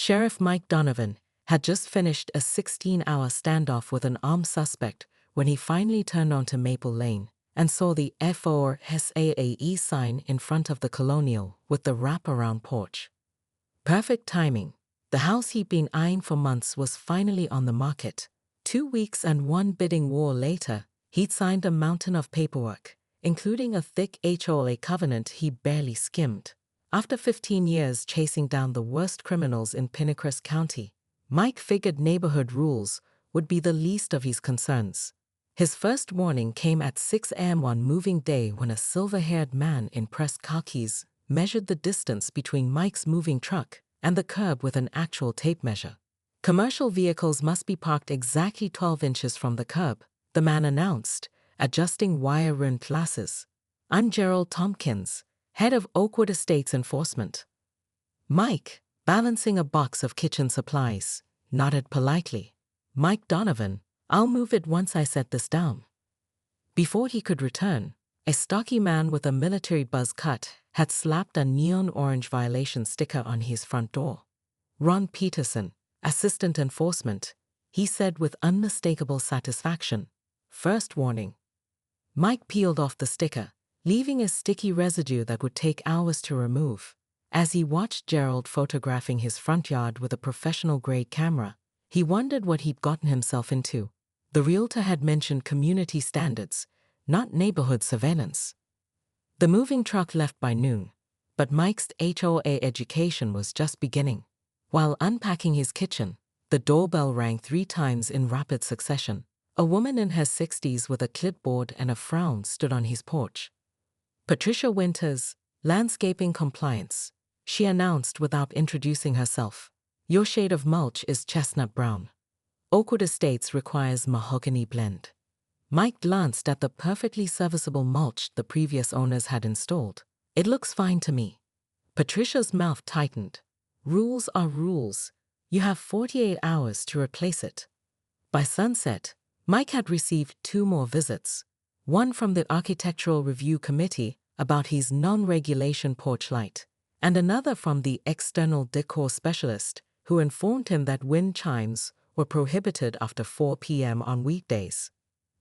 Sheriff Mike Donovan had just finished a 16-hour standoff with an armed suspect when he finally turned onto Maple Lane and saw the HOA sign in front of the Colonial with the wraparound porch. Perfect timing. The house he'd been eyeing for months was finally on the market. 2 weeks and one bidding war later, he'd signed a mountain of paperwork, including a thick HOA covenant he barely skimmed. After 15 years chasing down the worst criminals in Pinecrest County, Mike figured neighborhood rules would be the least of his concerns. His first warning came at 6 a.m. one moving day when a silver-haired man in pressed khakis measured the distance between Mike's moving truck and the curb with an actual tape measure. "Commercial vehicles must be parked exactly 12 inches from the curb," the man announced, adjusting wire-rimmed glasses. "I'm Gerald Tompkins, head of Oakwood Estates Enforcement." Mike, balancing a box of kitchen supplies, nodded politely. "Mike Donovan, I'll move it once I set this down." Before he could return, a stocky man with a military buzz cut had slapped a neon orange violation sticker on his front door. "Ron Peterson, Assistant Enforcement," he said with unmistakable satisfaction. "First warning." Mike peeled off the sticker, leaving a sticky residue that would take hours to remove. As he watched Gerald photographing his front yard with a professional-grade camera, he wondered what he'd gotten himself into. The realtor had mentioned community standards, not neighborhood surveillance. The moving truck left by noon, but Mike's HOA education was just beginning. While unpacking his kitchen, the doorbell rang 3 times in rapid succession. A woman in her 60s with a clipboard and a frown stood on his porch. "Patricia Winters, Landscaping Compliance," she announced without introducing herself. "Your shade of mulch is chestnut brown. Oakwood Estates requires mahogany blend." Mike glanced at the perfectly serviceable mulch the previous owners had installed. "It looks fine to me." Patricia's mouth tightened. "Rules are rules. You have 48 hours to replace it." By sunset, Mike had received 2 more visits, one from the Architectural Review Committee about his non-regulation porch light, and another from the external decor specialist who informed him that wind chimes were prohibited after 4 p.m. on weekdays.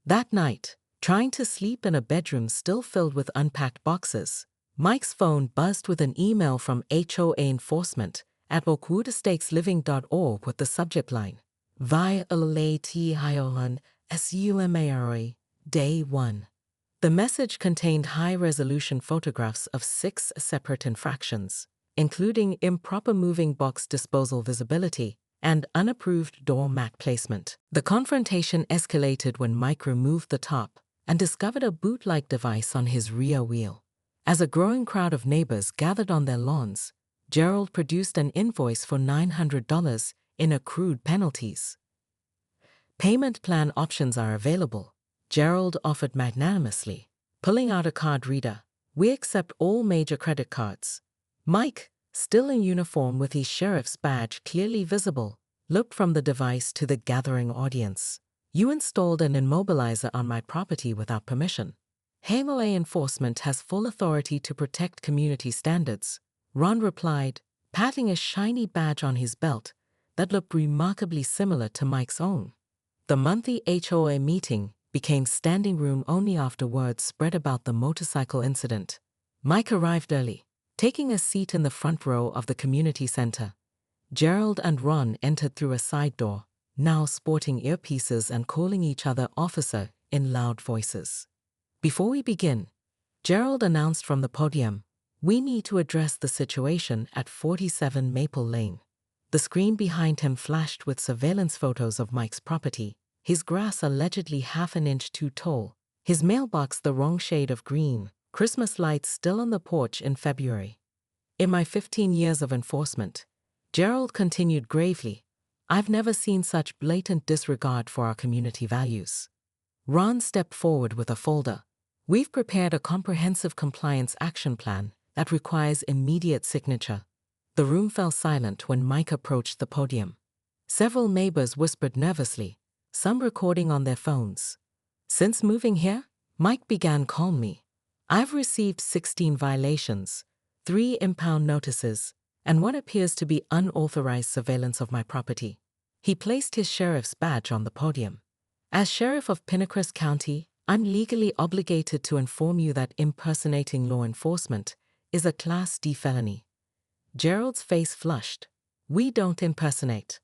That night, trying to sleep in a bedroom still filled with unpacked boxes, Mike's phone buzzed with an email from HOA Enforcement at oakwoodestatesLiving.org with the subject line, "Violate SUMARI, Day 1. The message contained high-resolution photographs of 6 separate infractions, including improper moving box disposal visibility and unapproved door mat placement. The confrontation escalated when Mike removed the top and discovered a boot-like device on his rear wheel. As a growing crowd of neighbors gathered on their lawns, Gerald produced an invoice for $900 in accrued penalties. "Payment plan options are available," Gerald offered magnanimously, pulling out a card reader. "We accept all major credit cards." Mike, still in uniform with his sheriff's badge clearly visible, looked from the device to the gathering audience. "You installed an immobilizer on my property without permission. HOA Enforcement has full authority to protect community standards," Ron replied, patting a shiny badge on his belt that looked remarkably similar to Mike's own. The monthly HOA meeting became standing room only after word spread about the motorcycle incident. Mike arrived early, taking a seat in the front row of the community center. Gerald and Ron entered through a side door, now sporting earpieces and calling each other officer in loud voices. "Before we begin," Gerald announced from the podium, "we need to address the situation at 47 Maple Lane." The screen behind him flashed with surveillance photos of Mike's property, his grass allegedly half an inch too tall, his mailbox the wrong shade of green, Christmas lights still on the porch in February. "In my 15 years of enforcement," Gerald continued gravely, "I've never seen such blatant disregard for our community values." Ron stepped forward with a folder. "We've prepared a comprehensive compliance action plan that requires immediate signature." The room fell silent when Mike approached the podium. Several neighbors whispered nervously, some recording on their phones. "Since moving here," Mike began calmly, "I've received 16 violations, 3 impound notices, and what appears to be unauthorized surveillance of my property. He placed his sheriff's badge on the podium. As sheriff of Pinacrest County, I'm legally obligated to inform you that impersonating law enforcement is a Class D felony. Gerald's face flushed. We don't impersonate.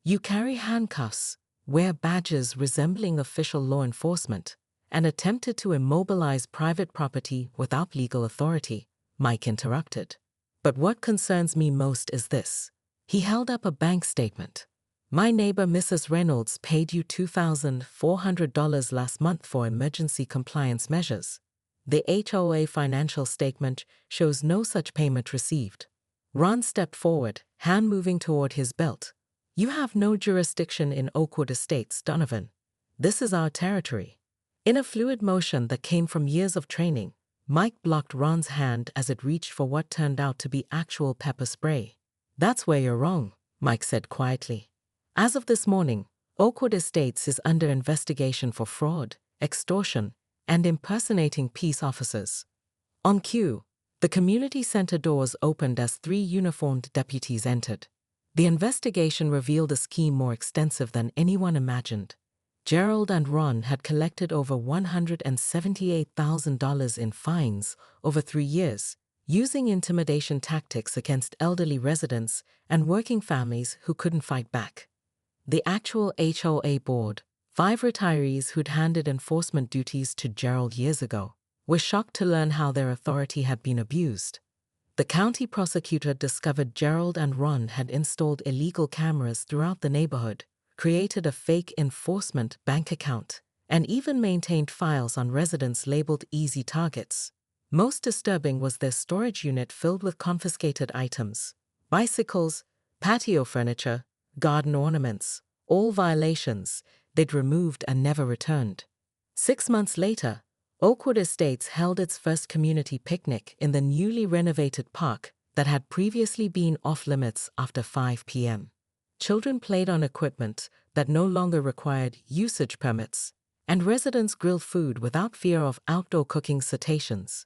You carry handcuffs, wear badges resembling official law enforcement, and attempted to immobilize private property without legal authority, Mike interrupted. But what concerns me most is this. He held up a bank statement. My neighbor Mrs. Reynolds paid you $2,400 last month for emergency compliance measures. The HOA financial statement shows no such payment received. Ron stepped forward, hand moving toward his belt. You have no jurisdiction in Oakwood Estates, Donovan. This is our territory. In a fluid motion that came from years of training, Mike blocked Ron's hand as it reached for what turned out to be actual pepper spray. That's where you're wrong, Mike said quietly. As of this morning, Oakwood Estates is under investigation for fraud, extortion, and impersonating peace officers. On cue, the community center doors opened as 3 uniformed deputies entered. The investigation revealed a scheme more extensive than anyone imagined. Gerald and Ron had collected over $178,000 in fines over 3 years, using intimidation tactics against elderly residents and working families who couldn't fight back. The actual HOA board, 5 retirees who'd handed enforcement duties to Gerald years ago, were shocked to learn how their authority had been abused. The county prosecutor discovered Gerald and Ron had installed illegal cameras throughout the neighborhood, created a fake enforcement bank account, and even maintained files on residents labeled easy targets. Most disturbing was their storage unit filled with confiscated items: bicycles, patio furniture, garden ornaments, all violations they'd removed and never returned. 6 months later, Oakwood Estates held its first community picnic in the newly renovated park that had previously been off-limits after 5 p.m. Children played on equipment that no longer required usage permits, and residents grilled food without fear of outdoor cooking citations.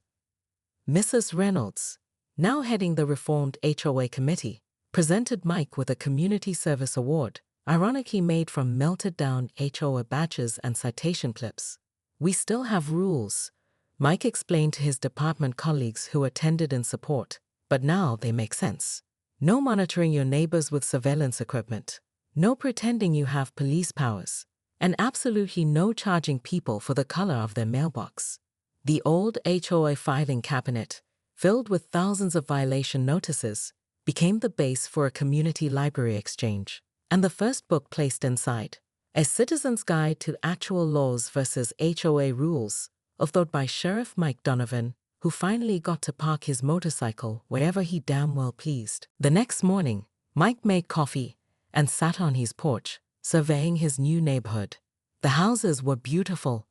Mrs. Reynolds, now heading the reformed HOA committee, presented Mike with a Community Service Award, ironically made from melted-down HOA badges and citation clips. We still have rules, Mike explained to his department colleagues who attended in support, but now they make sense. No monitoring your neighbors with surveillance equipment, no pretending you have police powers, and absolutely no charging people for the color of their mailbox. The old HOA filing cabinet, filled with thousands of violation notices, became the base for a community library exchange, and the first book placed inside, A Citizen's Guide to Actual Laws versus HOA Rules, authored by Sheriff Mike Donovan, who finally got to park his motorcycle wherever he damn well pleased. The next morning, Mike made coffee and sat on his porch, surveying his new neighborhood. The houses were beautiful,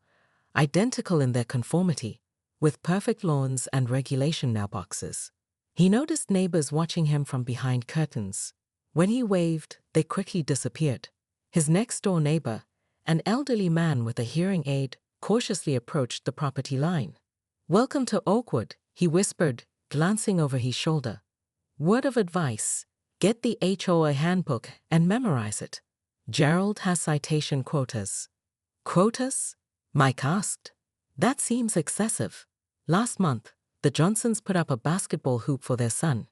identical in their conformity, with perfect lawns and regulation mailboxes. He noticed neighbors watching him from behind curtains. When he waved, they quickly disappeared. His next-door neighbor, an elderly man with a hearing aid, cautiously approached the property line. "Welcome to Oakwood," he whispered, glancing over his shoulder. "Word of advice, get the HOA handbook and memorize it. Gerald has citation quotas." "Quotas?" Mike asked. "That seems excessive. Last month, the Johnsons put up a basketball hoop for their son.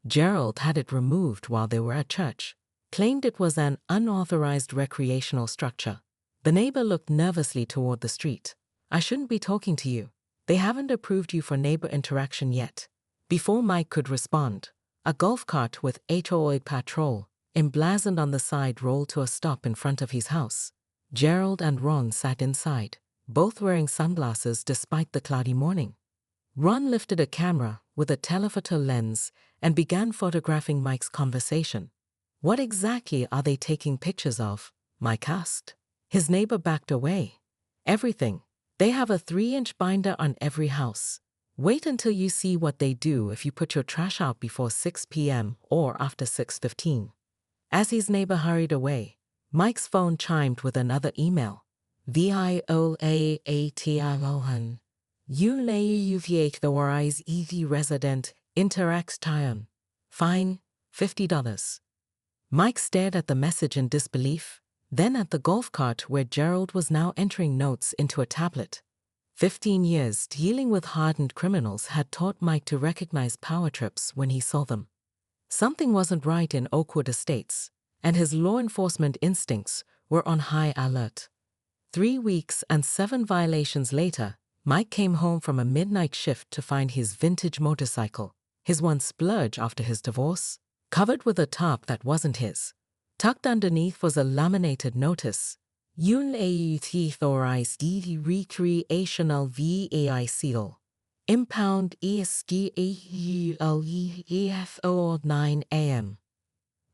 Gerald had it removed while they were at church, claimed it was an unauthorized recreational structure." The neighbor looked nervously toward the street. "I shouldn't be talking to you. They haven't approved you for neighbor interaction yet." Before Mike could respond, a golf cart with HOA patrol emblazoned on the side rolled to a stop in front of his house. Gerald and Ron sat inside, both wearing sunglasses despite the cloudy morning. Ron lifted a camera with a telephoto lens and began photographing Mike's conversation. "What exactly are they taking pictures of?" Mike asked. His neighbor backed away. "Everything. They have a 3-inch binder on every house. Wait until you see what they do if you put your trash out before 6 p.m. or after 6:15. As his neighbor hurried away, Mike's phone chimed with another email. "Violaatiohan. You the Rise EV resident interacts Tion. Fine, $50. Mike stared at the message in disbelief, then at the golf cart where Gerald was now entering notes into a tablet. 15 years dealing with hardened criminals had taught Mike to recognize power trips when he saw them. Something wasn't right in Oakwood Estates, and his law enforcement instincts were on high alert. 3 weeks and 7 violations later, Mike came home from a midnight shift to find his vintage motorcycle, his one splurge after his divorce, covered with a tarp that wasn't his. Tucked underneath was a laminated notice, unauthorized recreational vehicle. Impound ESGAULEFO 9 a.m.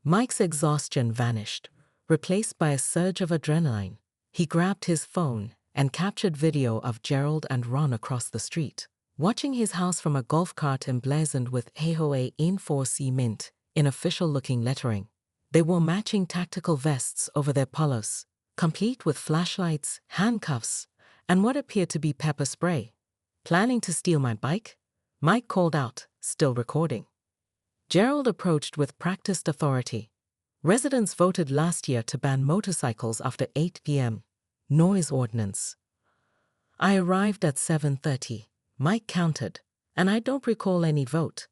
Mike's exhaustion vanished, replaced by a surge of adrenaline. He grabbed his phone and captured video of Gerald and Ron across the street, watching his house from a golf cart emblazoned with HOA Info Mint in official-looking lettering. They wore matching tactical vests over their polos, complete with flashlights, handcuffs, and what appeared to be pepper spray. Planning to steal my bike? Mike called out, still recording. Gerald approached with practiced authority. Residents voted last year to ban motorcycles after 8 p.m. Noise ordinance. I arrived at 7:30. Mike counted, and I don't recall any vote.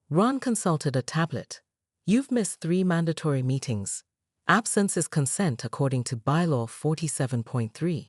Ron consulted a tablet. You've missed 3 mandatory meetings. Absence is consent according to bylaw 47.3.